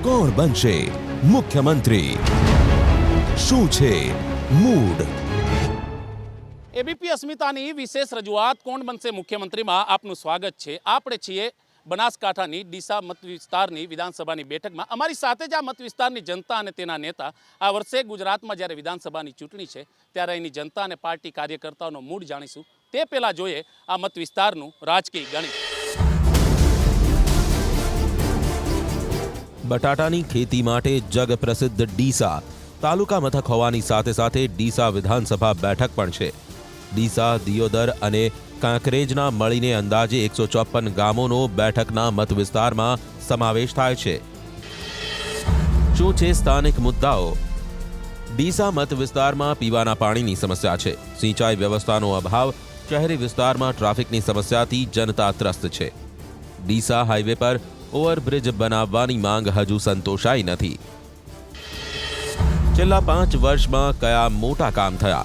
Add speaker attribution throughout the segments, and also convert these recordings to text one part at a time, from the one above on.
Speaker 1: કોણ બનશે મુખ્યમંત્રી? શું છે મૂડ?
Speaker 2: એબીપી અસ્મિતાની વિશેષ રજૂઆત કોણ બનશે મુખ્યમંત્રીમાં આપનું સ્વાગત છે. આપણે છીએ બનાસકાંઠાની ડીસા મત વિસ્તારની વિધાનસભાની બેઠકમાં. અમારી સાથે જ આ મત વિસ્તારની જનતા અને તેના નેતા. આ વર્ષે ગુજરાતમાં જ્યારે વિધાનસભાની ચૂંટણી છે ત્યારે અહીંની જનતા અને પાર્ટી કાર્યકર્તાઓનો મૂડ જાણીશું. તે પહેલાં જોઈએ આ મત વિસ્તારનું રાજકીય ગણિત.
Speaker 1: બટાટાની ખેતી માટે જગ પ્રસિદ્ધ ડીસા તાલુકા મથક હોવાની સાથે સાથે ડીસા વિધાનસભા બેઠક પણ છે. ડીસા, દિયોદર અને કાંકરેજના મળીને અંદાજે 154 ગામોનો બેઠકના મત વિસ્તારમાં સમાવેશ થાય છે. શું છે સ્થાનિક મુદ્દાઓ? ડીસા મત વિસ્તારમાં પીવાના પાણીની સમસ્યા છે. સિંચાઈ વ્યવસ્થાનો અભાવ, શહેરી વિસ્તારમાં ટ્રાફિકની સમસ્યાથી જનતા ત્રસ્ત છે. ડીસા હાઈવે પર ઓવરબ્રિજ બનાવવાની માંગ હજુ સંતોષાઈ નથી. છેલ્લા 5 વર્ષમાં કયા મોટા કામ થયા?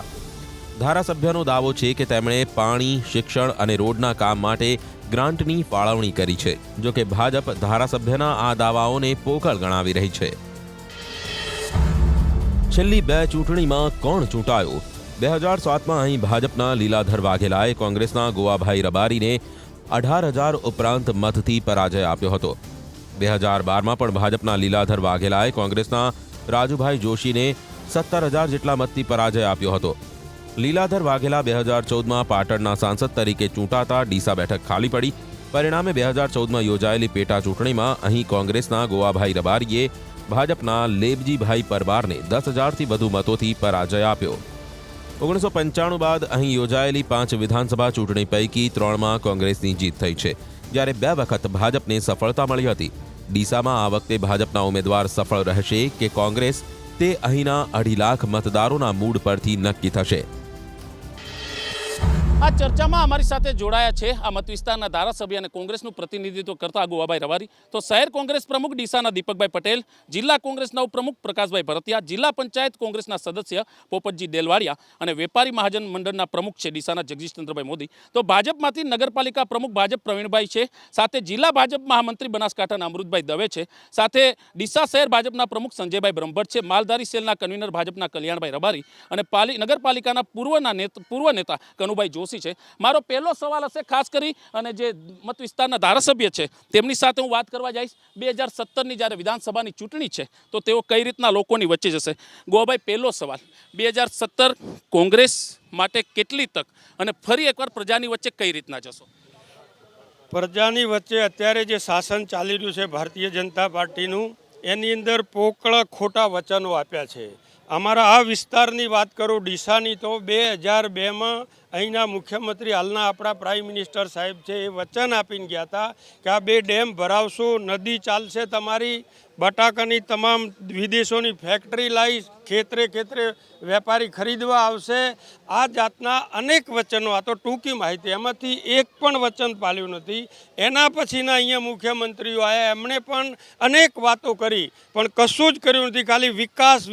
Speaker 1: ધારાસભ્યનો દાવો છે કે તેમણે પાણી, શિક્ષણ અને રોડના કામ માટે ગ્રાન્ટની ફાળવણી કરી છે. જોકે ભાજપ ધારાસભ્યના આ દાવાઓને પોકળ ગણાવી રહી છે. છેલ્લી 2 ચૂંટણીમાં કોણ ચૂંટાયો? 2007માં અહીં ભાજપના લીલાધર વાઘેલાએ કોંગ્રેસના ગોવાભાઈ રબારીને 18,000 ઉપરાંત મતથી પરાજય આપ્યો હતો. 2012માં પણ ભાજપના લીલાધર વાઘેલાએ કોંગ્રેસના રાજુભાઈ જોશીને 17,000 જેટલા મતથી પરાજય આપ્યો હતો. લીલાધર વાઘેલા 2014માં પાટણના સાંસદ તરીકે ચૂંટાતા ડીસા બેઠક ખાલી પડી. પરિણામે 2014માં યોજાયેલી પેટા ચૂંટણીમાં અહીં કોંગ્રેસના ગોવાભાઈ રબારીએ ભાજપના લેબજીભાઈ પરમારને 10,000થી વધુ મતોથી પરાજય આપ્યો. 1995 બાદ અહીં યોજાયેલી 5 વિધાનસભા ચૂંટણી પૈકી 3માં કોંગ્રેસની જીત થઈ છે, જ્યારે 2 વખત ભાજપને સફળતા મળી હતી. ડીસામાં આ વખતે ભાજપના ઉમેદવાર સફળ રહેશે કે કોંગ્રેસ, તે અહીંના 2.5 લાખ મતદારોના મૂડ પરથી નક્કી થશે.
Speaker 2: આ ચર્ચામાં અમારી સાથે જોડાયા છે આ મત વિસ્તારના ધારાસભ્ય અને કોંગ્રેસનું પ્રતિનિધિત્વ કરતા ગોવાભાઈ રબારી, તો શહેર કોંગ્રેસ પ્રમુખ ડીસાના દીપકભાઈ પટેલ, જિલ્લા કોંગ્રેસના ઉપપ્રમુખ પ્રકાશભાઈ ભરતિયા, જિલ્લા પંચાયત કોંગ્રેસના સદસ્ય પોપટજી દેલવાડિયા અને વેપારી મહાજન મંડળના પ્રમુખ છે ડીસાના જગદીશચંદ્રભાઈ મોદી. તો ભાજપમાંથી નગરપાલિકા પ્રમુખ ભાજપ પ્રવીણભાઈ છે, સાથે જિલ્લા ભાજપ મહામંત્રી બનાસકાંઠાના અમૃતભાઈ દવે છે, સાથે ડીસા શહેર ભાજપના પ્રમુખ સંજયભાઈ બ્રહ્મભટ્ટ છે, માલધારી સેલના કન્વીનર ભાજપના કલ્યાણભાઈ રબારી અને નગરપાલિકાના પૂર્વ નેતા કનુભાઈ જોશી છે. મારો પહેલો સવાલ હશે ખાસ કરી અને જે મત વિસ્તારના ધારાસભ્ય છે તેમની સાથે હું વાત કરવા જઈશ. 2017ની જ્યારે વિધાનસભાની ચૂંટણી છે તો તેઓ કઈ રીતના લોકોની વચ્ચે જશે? ગોવાભાઈ, પહેલો સવાલ, 2017 કોંગ્રેસ માટે કેટલી તક અને ફરી એકવાર પ્રજાની વચ્ચે કઈ રીતના જશો?
Speaker 3: પ્રજાની વચ્ચે અત્યારે જે શાસન ચાલી રહ્યું છે ભારતીય જનતા પાર્ટીનું, એની અંદર પોકળ ખોટા વચનો આપ્યા છે. અમારા આ વિસ્તારની વાત કરું ડીસાની, તો 2002માં અહીંના મુખ્યમંત્રી, હાલના આપણા પ્રાઇમ મિનિસ્ટર સાહેબ છે, એ વચન આપીને ગયા હતા કે આ 2 ડેમ ભરાવશું, નદી ચાલશે તમારી, બટાકાની તમામ વિદેશોની ફેક્ટરી લાવી, ખેતરે વેપારી ખરીદવા આવશે. આ જાતના અનેક વચનો, આ તો ટૂંકી માહિતી, એમાંથી એક પણ વચન પાળ્યું નથી. એના પછીના અહીંયા મુખ્યમંત્રીઓ આવ્યા, એમણે પણ અનેક વાતો કરી પણ કશું જ કર્યું નથી. ખાલી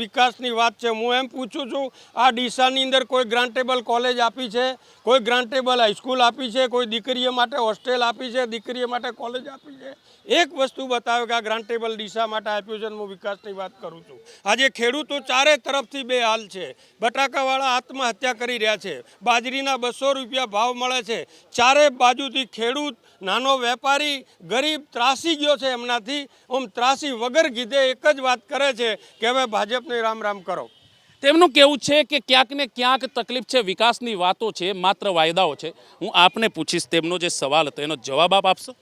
Speaker 3: વિકાસની વાત છે. હું એમ પૂછું છું, આ ડીસાની અંદર કોઈ ગ્રાન્ટેબલ કોલેજ આપી છે? કોઈ ગ્રાન્ટેબલ હાઈસ્કૂલ આપી છે? કોઈ દીકરીઓ માટે હોસ્ટેલ આપી છે? દીકરીઓ માટે કોલેજ આપી છે? એક વસ્તુ બતાવે કે આ ગ્રાન્ટેબલ ડીસા માટે આપ્યું છે. હું વિકાસની વાત કરું છું. આજે ખેડૂતો ચારે તરફથી બેહાલ છે. બટાકાવાળા આત્મહત્યા કરી રહ્યા છે. બાજરીના 200 રૂપિયા ભાવ મળે છે. ચારે બાજુથી ખેડૂત, નાનો વેપારી, ગરીબ ત્રાસી ગયો છે. એમનાથી ત્રાસી વગર કીધે એક જ વાત કરે છે કે હવે ભાજપને રામ કરો.
Speaker 2: તેમનું કહેવું છે કે ક્યાંક ને ક્યાંક તકલીફ છે, વિકાસની વાતો છે, માત્ર વાયદાઓ છે. હું આપને પૂછીશ તેમનો જે સવાલ હતો એનો જવાબ આપ આપશો?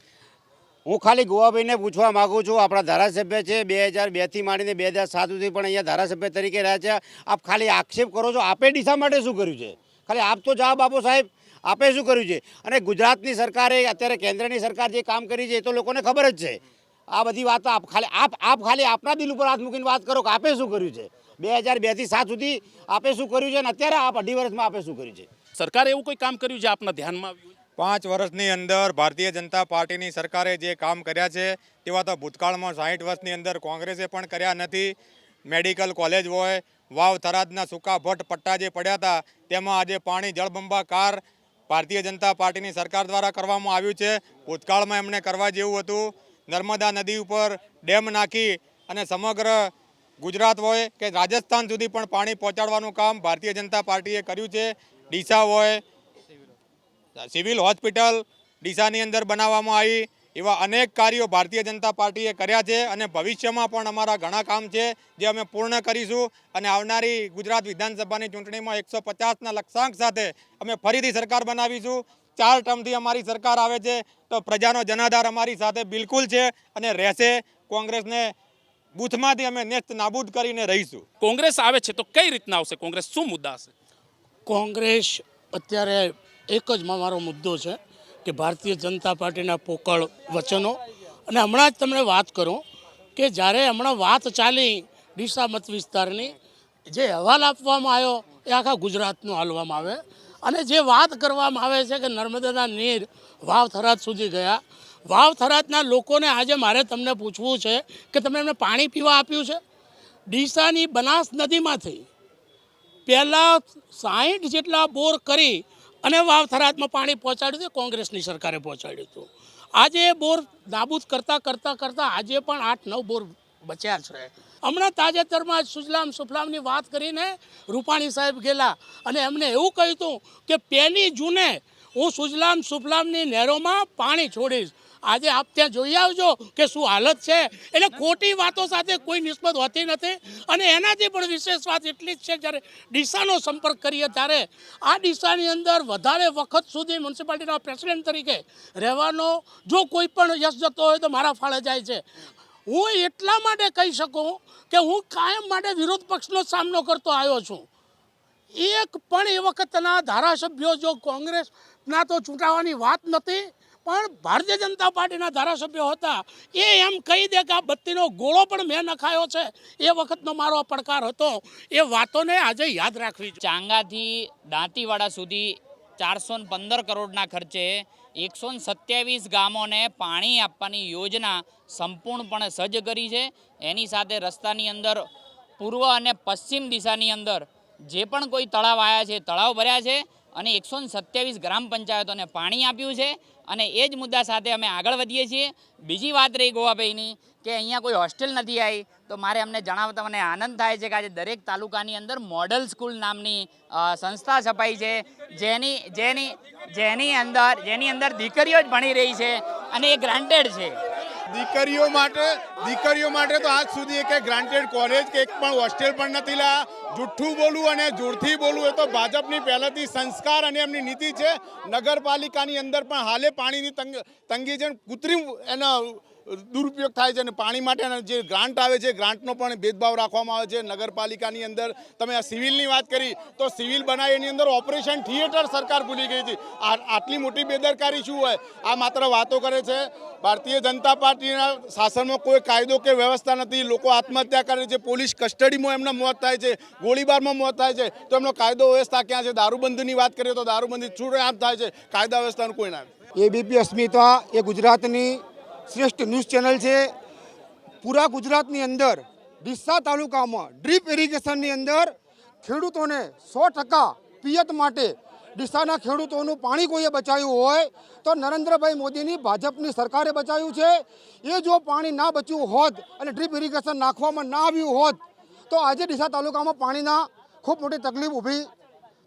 Speaker 4: હું ખાલી ગોવાભાઈને પૂછવા માગું છું, આપણા ધારાસભ્ય છે, 2002થી માંડીને 2007 સુધી પણ અહીંયા ધારાસભ્ય તરીકે રહ્યા છે. આપ ખાલી આક્ષેપ કરો છો. આપે ડીસા માટે શું કર્યું છે? ખાલી આપ તો જવાબ આપો સાહેબ, આપે શું કર્યું છે? અને ગુજરાતની સરકારે, અત્યારે કેન્દ્રની સરકાર જે કામ કરી છે એ તો લોકોને ખબર જ છે. આ બધી વાતો આપ ખાલી આપના દિલ ઉપર હાથ મૂકીને વાત કરો કે આપે શું કર્યું છે. 2002થી 7 સુધી આપે શું કર્યું છે અને અત્યારે આપ 2.5 વર્ષમાં આપે શું કર્યું છે?
Speaker 2: સરકારે એવું કોઈ કામ કર્યું છે આપના ધ્યાનમાં આવ્યું?
Speaker 5: 5 વર્ષની અંદર ભારતીય જનતા પાર્ટીની સરકારે જે કામ કર્યા છે તેવા તો ભૂતકાળમાં 60 વર્ષની અંદર કોંગ્રેસે પણ કર્યા નથી. મેડિકલ કોલેજ હોય, વાવ થરાદના સૂકા ભટ્ટ પટ્ટા જે પડ્યા હતા તેમાં આજે પાણી જળબંબાકાર ભારતીય જનતા પાર્ટીની સરકાર દ્વારા કરવામાં આવ્યું છે. ભૂતકાળમાં એમણે કરવા જેવું હતું. નર્મદા નદી ઉપર ડેમ નાખી અને સમગ્ર ગુજરાત હોય કે રાજસ્થાન સુધી પણ પાણી પહોંચાડવાનું કામ ભારતીય જનતા પાર્ટીએ કર્યું છે. ડીસા હોય, સિવિલ હોસ્પિટલ ડીસાની અંદર બનાવવામાં આવી, એવા અનેક કાર્યો ભારતીય જનતા પાર્ટીએ કર્યા છે અને ભવિષ્યમાં પણ અમારા ઘણા કામ છે જે અમે પૂર્ણ કરીશું. અને આવનારી ગુજરાત વિધાનસભાની ચૂંટણીમાં 150ના લક્ષ્યાંક સાથે અમે ફરીથી સરકાર બનાવીશું. 4 ટર્મથી અમારી સરકાર આવે છે તો પ્રજાનો જનાધાર અમારી સાથે બિલકુલ છે અને રહેશે. કોંગ્રેસને બૂથમાંથી અમે નેસ્ત નાબૂદ કરીને રહીશું.
Speaker 2: કોંગ્રેસ આવે છે તો કઈ રીતના આવશે? કોંગ્રેસ શું મુદ્દા હશે?
Speaker 6: કોંગ્રેસ અત્યારે એક જ મારો મુદ્દો છે કે ભારતીય જનતા પાર્ટીના પોકળ વચનો. અને હમણાં જ તમને વાત કરું કે જ્યારે હમણાં વાત ચાલી ડીસા મત વિસ્તારની, જે અહેવાલ આપવામાં આવ્યો એ આખા ગુજરાતનો હાલવામાં આવે અને જે વાત કરવામાં આવે છે કે નર્મદાના નીર વાવ થરાદ સુધી ગયા. વાવ થરાદના લોકોને આજે મારે તમને પૂછવું છે કે તમે એમને પાણી પીવા આપ્યું છે? ડીસાની બનાસ નદીમાંથી પહેલાં 60 જેટલા બોર કરી અને વાવ થરાદમાં પાણી પહોંચાડ્યું હતું, કોંગ્રેસની સરકારે પહોંચાડ્યું હતું. આજે બોર નાબૂદ કરતાં આજે પણ 8-9 બોર બચ્યા છે. હમણાં તાજેતરમાં સુજલામ સુફલામની વાત કરીને રૂપાણી સાહેબ ગયેલા અને એમને એવું કહ્યું હતું કે 1 જૂને હું સુજલામ સુફલામની નહેરોમાં પાણી છોડીશ. આજે આપ ત્યાં જોઈ આવજો કે શું હાલત છે. એટલે ખોટી વાતો સાથે કોઈ નિસ્બત હોતી નથી. અને એનાથી પણ વિશેષ વાત એટલી જ છે, જ્યારે ડીસાનો સંપર્ક કરીએ ત્યારે આ ડીસાની અંદર વધારે વખત સુધી મ્યુનિસિપાલિટીના પ્રેસિડેન્ટ તરીકે રહેવાનો જો કોઈ પણ યશ જતો હોય તો મારા ફાળે જાય છે. હું એટલા માટે કહી શકું કે હું કાયમ માટે વિરોધ પક્ષનો સામનો કરતો આવ્યો છું. એક પણ એ વખતના ધારાસભ્યો જો કોંગ્રેસના તો ચૂંટાવાની વાત નથી, પણ ભારતીય જનતા પાર્ટીના ધારાસભ્યો હતા એ એમ કહી દે કે આ બત્તીનો ગોળો પણ મેં નખાયો છે. એ વખતનો મારો પડકાર હતો. એ વાતોને આજે યાદ રાખવી જોઈએ.
Speaker 7: ચાંગાથી દાંતીવાડા સુધી 415 કરોડના ખર્ચે 127 ગામોને પાણી આપવાની યોજના સંપૂર્ણપણે સજ્જ કરી છે. એની સાથે રસ્તાની અંદર પૂર્વ અને પશ્ચિમ દિશાની અંદર જે પણ કોઈ તળાવ આવ્યા છે, તળાવ ભર્યા છે અને 127 ગ્રામ પંચાયતોને પાણી આપ્યું છે. અને એ જ મુદ્દા સાથે અમે આગળ વધીએ છીએ. બીજી વાત રહી ગોવાભાઈની કે અહીંયા કોઈ હોસ્ટેલ નથી આવી, તો મારે અમને જણાવતા મને આનંદ થાય છે કે આજે દરેક તાલુકાની અંદર મોડલ સ્કૂલ નામની સંસ્થા છપાઈ છે, જેની અંદર દીકરીઓ જ ભણી રહી છે અને એ ગ્રાન્ટેડ છે.
Speaker 8: દીકરીઓ માટે તો આજ સુધી એક ગ્રાન્ટેડ કોલેજ કે એક પણ હોસ્ટેલ પણ નથી લાયા. જૂઠું બોલવું અને જોરથી બોલવું એ તો ભાજપની પહેલેથી સંસ્કાર અને એમની નીતિ છે. નગરપાલિકાની અંદર પણ હાલે પાણીની તંગી છે, કૃત્રિમ એનો દુરુપયોગ થાય છે અને પાણી માટે જે ગ્રાન્ટ આવે છે ગ્રાન્ટનો પણ ભેદભાવ રાખવામાં આવે છે નગરપાલિકાની અંદર. તમે આ સિવિલની વાત કરી તો સિવિલ બનાવી એની અંદર ઓપરેશન થિયેટર સરકાર ભૂલી ગઈ હતી. આટલી મોટી બેદરકારી શું હોય? આ માત્ર વાતો કરે છે. ભારતીય જનતા પાર્ટીના શાસનમાં કોઈ કાયદો કે વ્યવસ્થા નથી. લોકો આત્મહત્યા કરે છે, પોલીસ કસ્ટડીમાં એમના મોત થાય છે, ગોળીબારમાં મોત થાય છે, તો એમનો કાયદો વ્યવસ્થા ક્યાં છે? દારૂબંધીની વાત કરીએ તો દારૂબંધી છૂટઆમ થાય છે, કાયદા વ્યવસ્થાનું કોઈ ના.
Speaker 9: એબીપી અસ્મિતા એ ગુજરાતની શ્રેષ્ઠ ન્યૂઝ ચેનલ છે. પૂરા ગુજરાતની અંદર ડીસા તાલુકામાં ડ્રીપ ઇરિગેશનની અંદર ખેડૂતોને 100% પિયત માટે ડીસાના ખેડૂતોનું પાણી કોઈએ બચાવ્યું હોય તો નરેન્દ્રભાઈ મોદીની ભાજપની સરકારે બચાવ્યું છે. એ જો પાણી ના બચ્યું હોત અને ડ્રીપ ઇરિગેશન નાખવામાં ના આવ્યું હોત તો આજે ડીસા તાલુકામાં પાણીના ખૂબ મોટી તકલીફ ઊભી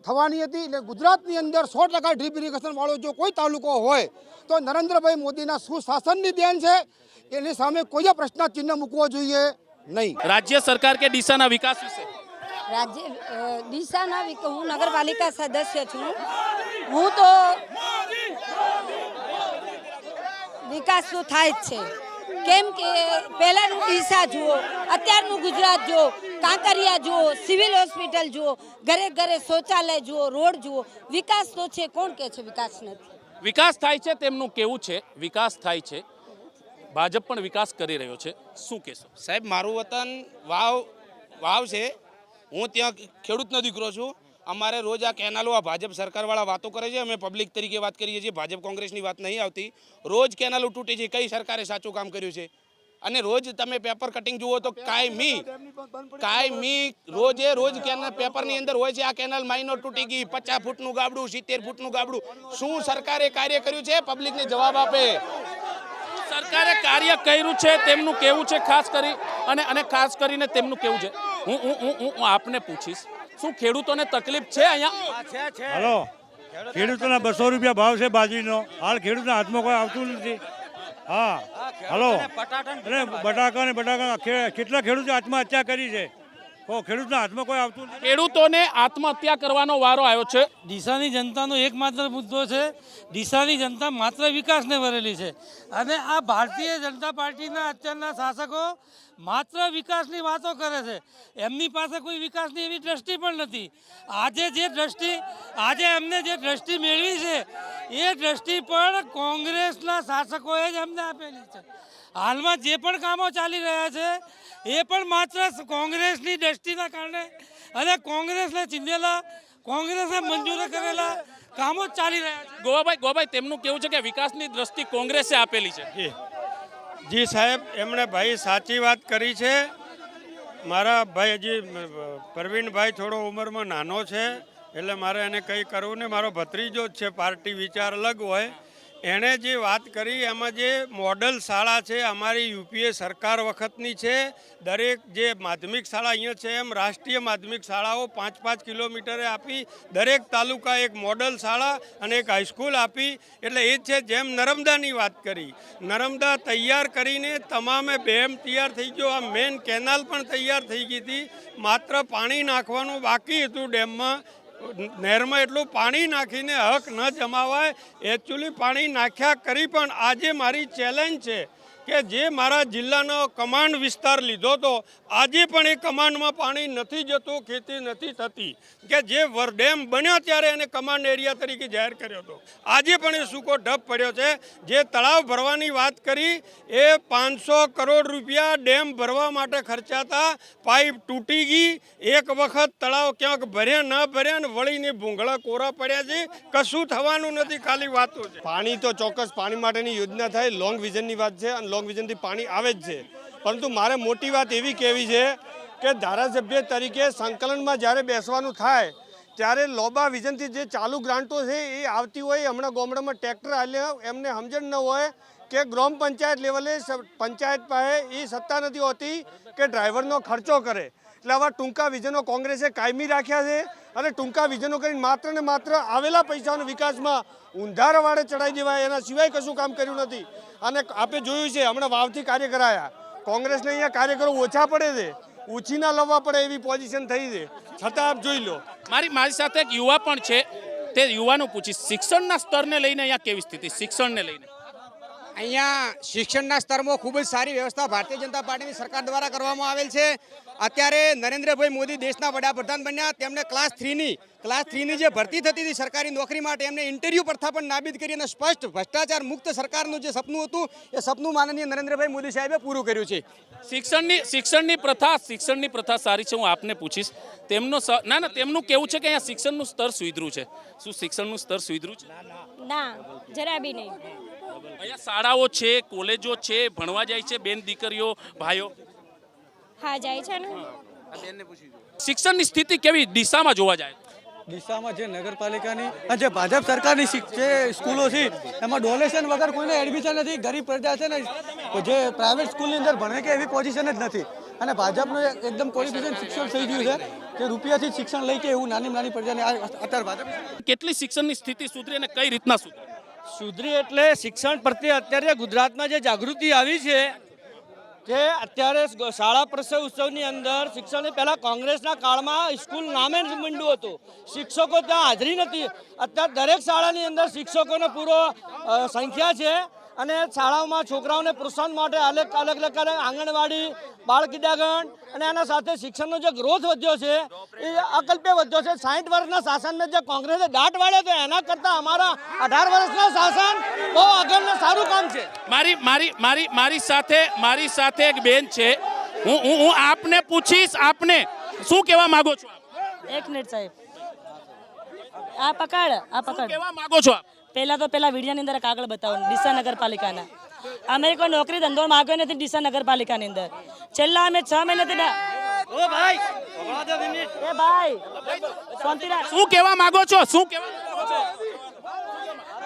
Speaker 9: થવાની હતી. એટલે ગુજરાતની અંદર 100% ડ્રીપ ઇરિગેશનવાળો જો કોઈ તાલુકો હોય તો નરેન્દ્રભાઈ મોદીના સુશાસનની દેન છે. એની સામે કોઈ પ્રશ્ન ચિહ્ન મૂકવો જોઈએ નહીં.
Speaker 2: રાજ્ય સરકાર કે ડીસાના વિકાસ વિશે?
Speaker 10: ડીસાના હું નગરપાલિકા સદસ્ય છું. હું તો વિકાસ તો થાય જ છે, કેમ કે પહેલાંનું ડીસા જુઓ, અત્યારનું ગુજરાત જુઓ, કાંકરિયા જુઓ, સિવિલ હોસ્પિટલ જુઓ, ઘરે ઘરે શૌચાલય જુઓ, રોડ જુઓ. વિકાસ તો છે. કોણ કહે છે વિકાસ નથી?
Speaker 2: વિકાસ થાય છે તેમનું કેવું છે. વિકાસ થાય છે, ભાજપ પણ વિકાસ કરી રહ્યો છે. શું કહેશો?
Speaker 11: સાહેબ, મારું વતન વાવ છે. હું ત્યાં ખેડૂતનો દીકરો છું. અમારે રોજ આ કેનાલો આ ભાજપ સરકારવાળા વાતો કરે છે, અમે પબ્લિક તરીકે વાત કરીએ છીએ. ભાજપ કોંગ્રેસની વાત નહીં આવતી. રોજ કેનાલો તૂટે છે. કઈ સરકારે સાચું કામ કર્યું છે? અને રોજ તમે પેપર કટિંગ જુઓ તો કાયમી રોજ પેપરની અંદર હોય છે આ કેનાલ માઇનોર તૂટી ગઈ, 50 ફૂટનું ગાબડું, 70 ફૂટનું ગાબડું. શું સરકારે કાર્ય કર્યું છે? પબ્લિકને જવાબ આપે.
Speaker 2: સરકારે કાર્ય કર્યું છે તેમનું કેવું છે ખાસ કરી અને ખાસ કરીને તેમનું કેવું છે હું આપને પૂછીશ શું ખેડૂતોને તકલીફ છે અહીંયા?
Speaker 12: હલો, ખેડૂતોના 200 રૂપિયા ભાવ છે બાજરીનો. હાલ ખેડૂતના હાથમાં કોઈ આવતું નથી. હા, હલો, અને બટાકા કેટલા ખેડૂતો આત્મહત્યા કરી છે. ખેડૂતના હાથમાં કોઈ આવતું નથી.
Speaker 2: ખેડૂતોને આત્મહત્યા કરવાનો વારો આવ્યો છે.
Speaker 13: ડીસાની જનતાનો એકમાત્ર મુદ્દો છે. ડીસાની જનતા માત્ર વિકાસને વરેલી છે અને આ ભારતીય જનતા પાર્ટીના અત્યારના શાસકો માત્ર વિકાસની વાતો કરે છે. એમની પાસે કોઈ વિકાસની એવી દ્રષ્ટિ પણ નથી. આજે એમને જે દ્રષ્ટિ મેળવી છે એ દ્રષ્ટિ પણ કોંગ્રેસના શાસકોએ જ એમને આપેલી છે. હાલમાં જે પણ કામો ચાલી રહ્યા છે એ પણ માત્ર કોંગ્રેસની દ્રષ્ટિના કારણે અને કોંગ્રેસને ચીંધેલા, કોંગ્રેસે મંજૂર કરેલા કામો જ ચાલી રહ્યા છે.
Speaker 2: ગોવાભાઈ તેમનું કેવું છે કે વિકાસની દ્રષ્ટિ કોંગ્રેસે આપેલી છે.
Speaker 3: જી સાહેબ, એમણે ભાઈ સાચી વાત કરી છે. મારા ભાઈ હજી પ્રવીણભાઈ થોડો ઉંમરમાં નાનો છે એટલે મારે એને કંઈ કરવું નહીં. મારો ભત્રીજો જ છે, પાર્ટી વિચાર અલગ હોય. એણે જે વાત કરી એમાં જે મોડલ શાળા છે અમારી યુપીએ સરકાર વખતની છે. દરેક જે માધ્યમિક શાળા અહીંયા છે એમ રાષ્ટ્રીય માધ્યમિક શાળાઓ 5-5 કિલોમીટરે આપી. દરેક તાલુકા એક મોડલ શાળા અને એક હાઈસ્કૂલ આપી. એટલે એ છે જેમ નર્મદાની વાત કરી, નર્મદા તૈયાર કરીને તમામે ડેમ તૈયાર થઈ ગયો. આ મેન કેનાલ પણ તૈયાર થઈ ગઈ હતી. માત્ર પાણી નાખવાનું બાકી હતું ડેમમાં. નહેરમાં એટલું પાણી નાખીને હક ન જમાવાય. એકચ્યુઅલી પાણી નાખ્યા કરી પણ આજે મારી ચેલેન્જ છે કે જે મારા જિલ્લાનો કમાન્ડ વિસ્તાર લીધો હતો આજે પણ એ કમાન્ડમાં પાણી નથી જતું, ખેતી નથી થતી. કે જે ડેમ બન્યો ત્યારે એને કમાન્ડ એરિયા તરીકે જાહેર કર્યો હતો. આજે પણ એ સૂકો ઢબ પડ્યો છે. જે તળાવ ભરવાની વાત કરી એ 500 કરોડ રૂપિયા ડેમ ભરવા માટે ખર્ચાતા. પાઇપ તૂટી ગઈ. એક વખત તળાવ ક્યાંક ભર્યા ન ભર્યા ને વળીને ભૂંગળા કોરા પડ્યા છે. કશું થવાનું નથી, ખાલી વાતો છે.
Speaker 9: પાણી તો ચોક્કસ પાણી માટેની યોજના થાય, લોંગ વિઝનની વાત છે અને લોંગ વિઝનથી પાણી આવે જ છે. પરંતુ મારે મોટી વાત એવી કહેવી છે કે ધારાસભ્ય તરીકે સંકલનમાં જ્યારે બેસવાનું થાય ત્યારે લોબા વિઝનથી જે ચાલુ ગ્રાન્ટો છે એ આવતી હોય. હમણાં ગામડામાં ટ્રેક્ટર હાલ્યા એમને સમજણ ન હોય કે ગ્રામ પંચાયત લેવલે પંચાયત પાસે એ સત્તા નથી હોતી કે ડ્રાઈવરનો ખર્ચો કરે. એટલે આવા ટૂંકા વિઝનો કોંગ્રેસે કાયમી રાખ્યા છે અને ટૂંકા વિઝનો કરીને માત્ર ને માત્ર આવેલા પૈસાનો વિકાસમાં ઊંધારવાળે ચડાવી દેવાય, એના સિવાય કશું કામ કર્યું નથી. અને આપણે જોયું છે હમણાં વાવથી કાર્ય કરાયા. કોંગ્રેસને અહીંયા કાર્યકરો ઓછા પડે છે, ઉછીના લાવવા પડે એવી પોઝિશન થઈ છે. છતાં આપ જોઈ લો.
Speaker 2: મારી સાથે એક યુવા પણ છે. તે યુવાનું પૂછીશ શિક્ષણના સ્તરને લઈને અહીંયા કેવી સ્થિતિ? શિક્ષણને લઈને
Speaker 4: અહીંયા શિક્ષણના સ્તરમાં ખૂબ જ સારી વ્યવસ્થા ભારતીય જનતા પાર્ટીની સરકાર દ્વારા કરવામાં આવેલ છે. અત્યારે નરેન્દ્રભાઈ મોદી દેશના વડાપ્રધાન બન્યા. તેમણે ક્લાસ 3ની જે ભરતી થતી હતી સરકારી નોકરી માટે એમને ઇન્ટરવ્યૂ પ્રથા પણ નાબૂદ કરી અને સ્પષ્ટ ભ્રષ્ટાચાર મુક્ત સરકારનું જે સપનું હતું એ સપનું માનનીય નરેન્દ્રભાઈ મોદી સાહેબે પૂરું કર્યું છે.
Speaker 2: શિક્ષણની પ્રથા સારી છે. હું આપને પૂછીશ તેમનું કેવું છે કે અહીંયા શિક્ષણનું સ્તર સુધર્યું છે. શું શિક્ષણનું સ્તર સુધર્યું છે?
Speaker 10: ના, જરા બી નહીં.
Speaker 2: અહીંયા શાળાઓ છે, કોલેજો છે, ભણવા જાય છે બેન દીકરીઓ ભાઈઓ?
Speaker 10: હા, જાય છે ને.
Speaker 2: શિક્ષણની સ્થિતિ કેવી ડીસામાં જોવા જાય?
Speaker 13: ડીસામાં જે નગરપાલિકાની અને જે ભાજપ સરકારની જે સ્કૂલો છે એમાં ડોનેશન વગર કોઈને એડમિશન નથી. ગરીબ પ્રજા છે ને જે પ્રાઇવેટ સ્કૂલની અંદર ભણે કે એવી પોઝિશન જ નથી. અને ભાજપનું એકદમ ક્વોલિફિકેશન શિક્ષણ થઈ ગયું છે કે રૂપિયાથી શિક્ષણ લઈ કે એવું નાની પ્રજાને અત્યારે ભાજપ.
Speaker 2: કેટલી શિક્ષણની સ્થિતિ સુધરી અને કઈ રીતના
Speaker 13: સુધરી? એટલે શિક્ષણ પ્રત્યે અત્યારે ગુજરાતમાં જે જાગૃતિ આવી છે કે અત્યારે શાળા પ્રવેશ ઉત્સવની અંદર શિક્ષણ પહેલાં કોંગ્રેસના કાળમાં સ્કૂલ નામે જ માંડ્યું હતું. શિક્ષકો ત્યાં હાજરી નથી. અત્યારે દરેક શાળાની અંદર શિક્ષકોનો પૂરો સંખ્યા છે અને શાળાઓમાં છોકરાઓને પ્રોત્સાહન માટે અલગ અલગ આંગણવાડી, બાળ કિડાગણ અને આના સાથે શિક્ષણનો જે ગ્રોથ વધ્યો છે એ અકલ્પ્ય વધ્યો છે. 60 વર્ષના શાસનમાં જે કોંગ્રેસે દાટ વાળ્યો હતો એના કરતાં અમારા 18 વર્ષના શાસન બહુ આગળનું સારું કામ છે.
Speaker 2: મારી સાથે એક બેન છે. હું આપને પૂછીશ, આપને શું કહેવા માંગો છો?
Speaker 10: એક મિનિટ સાહેબ, આ પકડ
Speaker 2: કહેવા માંગો છો આપ?
Speaker 10: પેલા વિડીયોની અંદર કાગળ બતાવો ડીસા નગરપાલિકાના. અમે કોઈ નોકરી ધંધો માંગ્યો નથી ડીસા નગરપાલિકાની અંદર. છેલ્લા અમે 6 મહિનાથી
Speaker 2: શું કહેવા માંગો છો?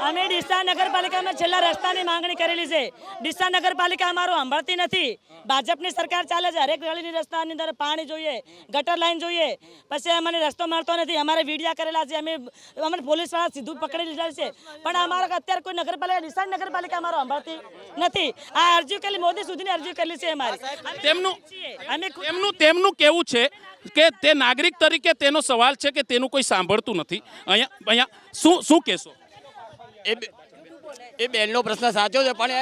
Speaker 13: અમે ડીસા નગરપાલિકામાં છેલ્લા રસ્તાની માંગણી કરેલી છે. ડીસા નગરપાલિકા અમારું સાંભળતી નથી. ભાજપની સરકાર ચાલે છે. હરેક ગલીની રસ્તાની અંદર પાણી જોઈએ, ગટર લાઈન જોઈએ, પછી અમને રસ્તો મળતો નથી. અમારે વિડિયા કરેલા છે, અમને પોલીસવાળા સીધું પકડી લીધા છે, પણ અમારા અત્યારે કોઈ નગરપાલિકા ડીસા નગરપાલિકા અમારું સાંભળતી નથી. આ અરજી કરેલી મોદી સુધીની અરજી કરેલી છે અમારી.
Speaker 2: તેમનું કેવું છે કે તે નાગરિક તરીકે તેનો સવાલ છે કે તેનું કોઈ સાંભળતું નથી. અહીંયા શું કહેશો?
Speaker 13: એ બેનનો પ્રશ્ન સાચો છે, પણ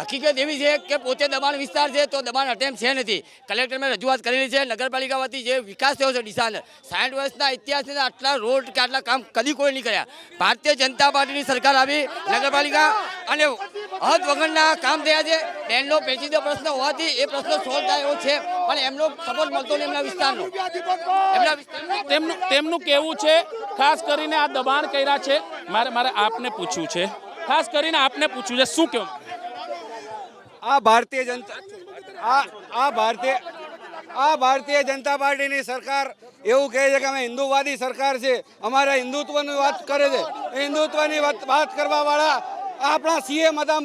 Speaker 13: હકીકત એવી છે કે પોતે દબાણ વિસ્તાર છે તો દબાણ અટેમ છે નથી. કલેક્ટરને રજૂઆત કરેલી છે. નગરપાલિકા વતી જે વિકાસ થયો છે ડીસાનો 60 વર્ષના ઇતિહાસની આટલા રોડ કે આટલા કામ કદી કોઈ નહીં કર્યા. ભારતીય જનતા પાર્ટીની સરકાર આવી નગરપાલિકા અને હદ વગરના કામ થયા છે. બેનનો પેચીદો પ્રશ્ન હોવાથી એ પ્રશ્ન સોલ્વ થાય એવો છે, પણ એમનો સપોર્ટ મળતો નહીં એમના વિસ્તારનો.
Speaker 2: તેમનું કેવું છે ખાસ કરીને આ દબાણ કર્યા છે. મારે આપને પૂછ્યું છે, ખાસ કરીને આપને પૂછ્યું છે, શું કહેવું?
Speaker 9: આ ભારતીય જનતા પાર્ટીની સરકાર એવું કહે છે કે અમે હિન્દુવાદી સરકાર છે, અમારે હિન્દુત્વની વાત કરે છે. હિન્દુત્વની વાત કરવા વાળા આપણા સીએમ હતા,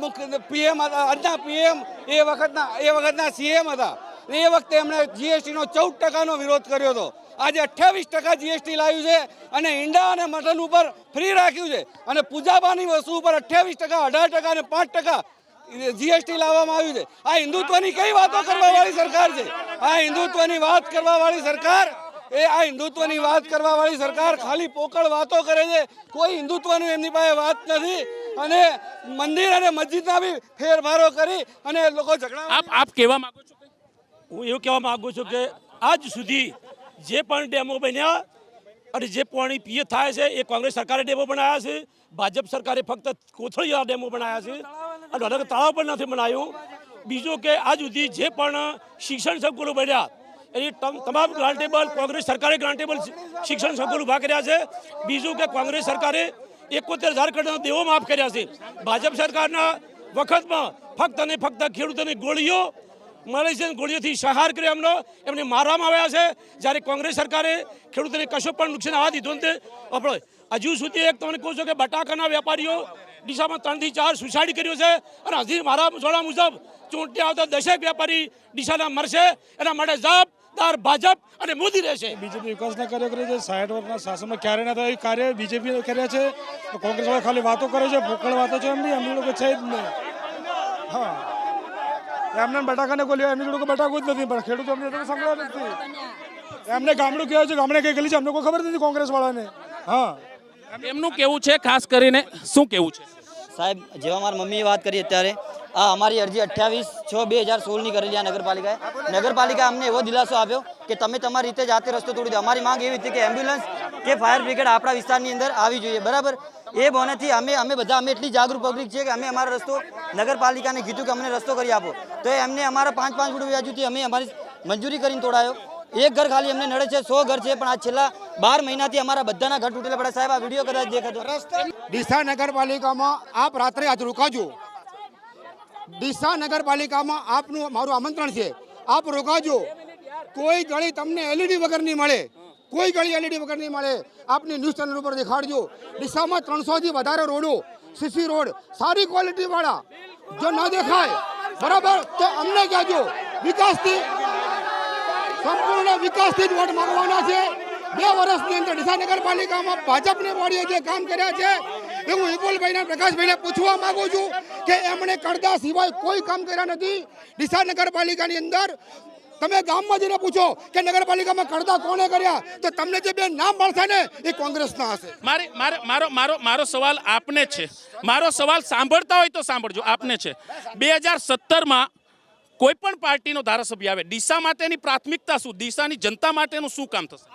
Speaker 9: પીએમ હતા, આજના પીએમ એ વખતના સીએમ હતા. એ વખતે એમણે જીએસટીનો 14% વિરોધ કર્યો હતો. આજે 28% જીએસટી લાવ્યું છે અને ઈંડા અને મટન ઉપર ફ્રી રાખ્યું છે, અને પૂજાપાની વસ્તુ ઉપર 28%, 18% અને 5% જીએસટી લાવવામાં આવ્યું છે. આ હિન્દુત્વની કઈ વાતો કરવા વાળી સરકાર છે? આ હિન્દુત્વની વાત કરવા વાળી સરકાર ખાલી પોકળ વાતો કરે છે. કોઈ હિન્દુત્વની એમની પાસે વાત નથી, અને મંદિર અને મસ્જિદના બી ફેરફારો કરી અને લોકો ઝઘડા.
Speaker 2: આપ કહેવા માંગો છો?
Speaker 12: હું એવું કહેવા માંગુ છું કે આજ સુધી જે પણ ડેમો બન્યા અને જે પાણી પીએ થાય છે એ કોંગ્રેસ સરકારે ડેમો બનાવ્યા છે. ભાજપ સરકારે ફક્ત કોથળીયા ડેમો બનાવ્યા છે અને અલગ તળાવ પણ નથી બનાવ્યું. બીજું કે આજ સુધી જે પણ શિક્ષણ સંકુલો બન્યા એની તમામ ગ્રાન્ટેબલ કોંગ્રેસ સરકારે ગ્રાન્ટેબલ શિક્ષણ સંકુલ ઊભા કર્યા છે. બીજું કે કોંગ્રેસ સરકારે 71,000 કરોડનો દેવો માફ કર્યા છે. ભાજપ સરકારના વખતમાં ફક્ત અને ફક્ત ખેડૂતોની ગોળીઓ મળે છે, ગોળીઓથી સહાર કર્યો એમને મારવામાં આવ્યા છે. જ્યારે કોંગ્રેસ સરકારે ખેડૂતોને કશું પણ નુકસાન આવવા દીધું નથી. આપણે હજુ સુધી એક તમને કહું છું કે બટાકાના વેપારીઓ ડીસામાં 3 થી 4 સુસાઇડ કર્યો છે, અને હજી મારા જોડા મુજબ ચૂંટણી આવતા 10 વેપારી ડીસાના મરશે. એના માટે જવાબદાર ભાજપ અને મોદી રહેશે.
Speaker 14: બીજેપી વિકાસના કાર્યો કરે છે. 60 વર્ષના શાસનમાં ક્યારે ના થાય એ કાર્ય બીજેપી કર્યા છે. કોંગ્રેસ વાળા ખાલી વાતો કરે છે, પોકળ વાતો છે. એમની લોકો છે જ નહીં. હા, એમને બટાકાને બોલ્યો, એમની લોકો બટાકો જ નથી, પણ ખેડૂતો એમને સંકળાય નથી. એમને ગામડું કહેવાય છે, ગામડે કઈ ગલી છે અમને કોઈ ખબર નથી કોંગ્રેસ વાળાને. હા,
Speaker 2: એમનું કેવું છે, ખાસ કરીને શું કેવું છે?
Speaker 13: સાહેબ, જેવા મારા મમ્મીએ વાત કરી અત્યારે, આ અમારી અરજી 28/6/2016ની કરેલી આ નગરપાલિકા અમને એવો દિલાસો આપ્યો કે તમે તમારી રીતે જાતે રસ્તો તોડી દો. અમારી માંગ એવી હતી કે એમ્બ્યુલન્સ કે ફાયર બ્રિગેડ આપણા વિસ્તારની અંદર આવી જોઈએ. બરાબર, એ બોનેથી અમે એટલી જાગૃત પબ્લિક છે કે અમે અમારો રસ્તો નગરપાલિકાને કીધું કે અમને રસ્તો કરી આપો, તો એમને અમારા 5 ફૂટ વ્યાજુથી અમે અમારી મંજૂરી કરીને તોડાયો. એક ઘર ખાલી અમને નડે છે, 100 ઘર છે, પણ આ છેલ્લા 12 મહિનાથી અમારા બધાના ઘર તૂટેલા પડ્યા. સાહેબ, આ વિડીયો કદાચ દેખાતો.
Speaker 9: ડીસા નગરપાલિકામાં આપ રાત્રે આજ રોકાજો. ડીસા નગરપાલિકામાં આપનું મારું આમંત્રણ છે, આપ રોકાજો. કોઈ ગળી તમને એલઈડી વગર નહીં મળે, કોઈ ગળી એલઈડી વગર નહીં મળે. આપની ન્યૂઝ ચેનલ ઉપર દેખાડજો. ડીસામાં 300થી વધારે રોડો, સીસી રોડ સારી ક્વોલિટી વાળા જો ન દેખાય બરાબર તો અમને કહેજો. વિકાસથી સંપૂર્ણ વિકાસથી જ વોટ માંગવાના છે. 2 વર્ષની અંદર ડીસા નગરપાલિકામાં ભાજપને વાળીએ જે કામ કર્યા છે એ હું વિપુલભાઈને, પ્રકાશભાઈને પૂછવા માંગુ છું કે એમણે કરદા સિવાય કોઈ કામ કર્યા નથી. ડીસા નગરપાલિકાની અંદર તમે ગામમાં જઈને પૂછો કે નગરપાલિકામાં કરદા કોણે કર્યા, તો તમને જે 2 નામ મળશે ને એ કોંગ્રેસના હશે.
Speaker 2: મારો સવાલ આપને છે. મારો સવાલ સાંભળતા હોય તો સાંભળજો. આપને છે 2017માં કોઈ પણ પાર્ટીનો ધારાસભ્ય આવે, ડીસા માટેની પ્રાથમિકતા શું, ડીસાની જનતા માટેનું શું કામ થશે?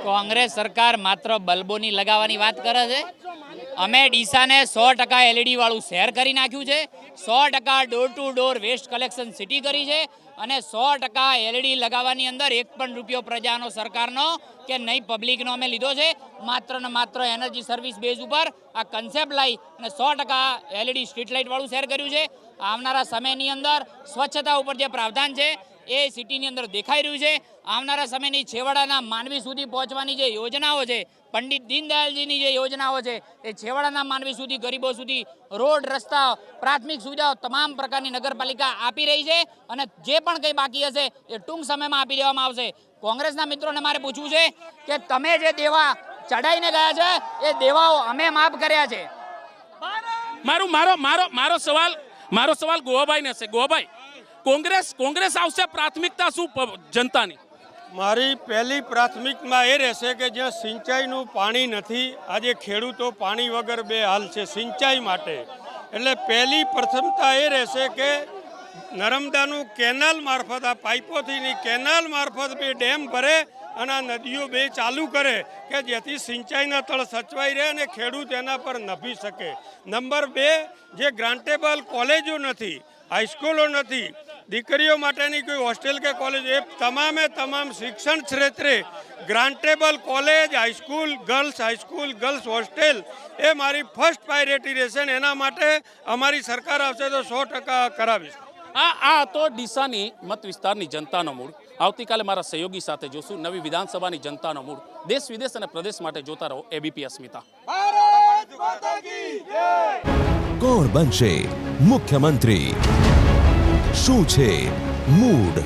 Speaker 7: કોંગ્રેસ સરકાર માત્ર બલ્બોની લગાવવાની વાત કરે છે. અમે ડીસાને 100% LED વાળું શહેર કરી નાખ્યું છે, 100% door to door waste collection city કરી છે, અને 100% LED લગાવવાની અંદર 1 પણ રૂપિયો પ્રજાનો, સરકારનો કે નહીં પબ્લિકનો અમે લીધો છે. માત્ર ને માત્ર એનર્જી સર્વિસ બેઝ ઉપર આ કન્સેપ્ટ લાવી અને 100% LED સ્ટ્રીટ લાઇટ વાળું શહેર કર્યું છે. આવનારા સમયની અંદર સ્વચ્છતા ઉપર જે પ્રાવધાન છે એ સિટીની અંદર દેખાઈ રહ્યું છે. આવનારા સમયની છેવાડાના માનવી સુધી પહોંચવાની જે યોજનાઓ છે, પંડિત દીનદયાળજીની જે યોજનાઓ છે, એ છેવાડાના માનવી સુધી, ગરીબો સુધી રોડ, રસ્તા, પ્રાથમિક સુવિધાઓ તમામ પ્રકારની નગરપાલિકા આપી રહી છે અને જે પણ કંઈ બાકી હશે એ ટૂંક સમયમાં આપી દેવામાં આવશે. કોંગ્રેસના મિત્રોને મારે પૂછવું છે કે તમે જે દેવા ચડાઈને ગયા છે એ દેવાઓ અમે માફ કર્યા છે.
Speaker 2: મારો સવાલ ગોવાભાઈને છે. ગોવાભાઈ, કોંગ્રેસ આવશે, પ્રાથમિકતા શું જનતાની?
Speaker 3: મારી પહેલી પ્રાથમિકમાં એ રહેશે કે જ્યાં સિંચાઈનું પાણી નથી, આજે ખેડૂતો પાણી વગર બેહાલ છે સિંચાઈ માટે, એટલે પહેલી પ્રથમતા એ રહેશે કે નર્મદાનું કેનાલ મારફત, આ પાઇપોથી કેનાલ મારફત બે ડેમ ભરે અને આ નદીઓ બે ચાલુ કરે કે જેથી સિંચાઈના તળ સચવાઈ રહે અને ખેડૂત એના પર નભી શકે. નંબર 2, જે ગ્રાન્ટેબલ કોલેજો નથી, હાઈસ્કૂલો નથી, દીકરીઓ માટેની કોઈ હોસ્ટેલ કે કોલેજ, એ તમામે તમામ શિક્ષણ ક્ષેત્રે grantable college, high school, girls hostel એ મારી ફર્સ્ટ પ્રાયોરિટી રહેશે ને એના માટે અમારી સરકાર આવશે તો 100% કરાવીશ.
Speaker 2: આ તો ડીસાની મત વિસ્તારની જનતાનો મૂડ. આવતીકાલે મારા સહયોગી સાથે જોશું નવી વિધાનસભાની જનતાનો મૂડ. દેશ વિદેશ અને પ્રદેશ માટે જોતા રહો એબીપી અસ્મિતા.
Speaker 1: કોણ બનશે મુખ્યમંત્રી? શું છે મૂડ?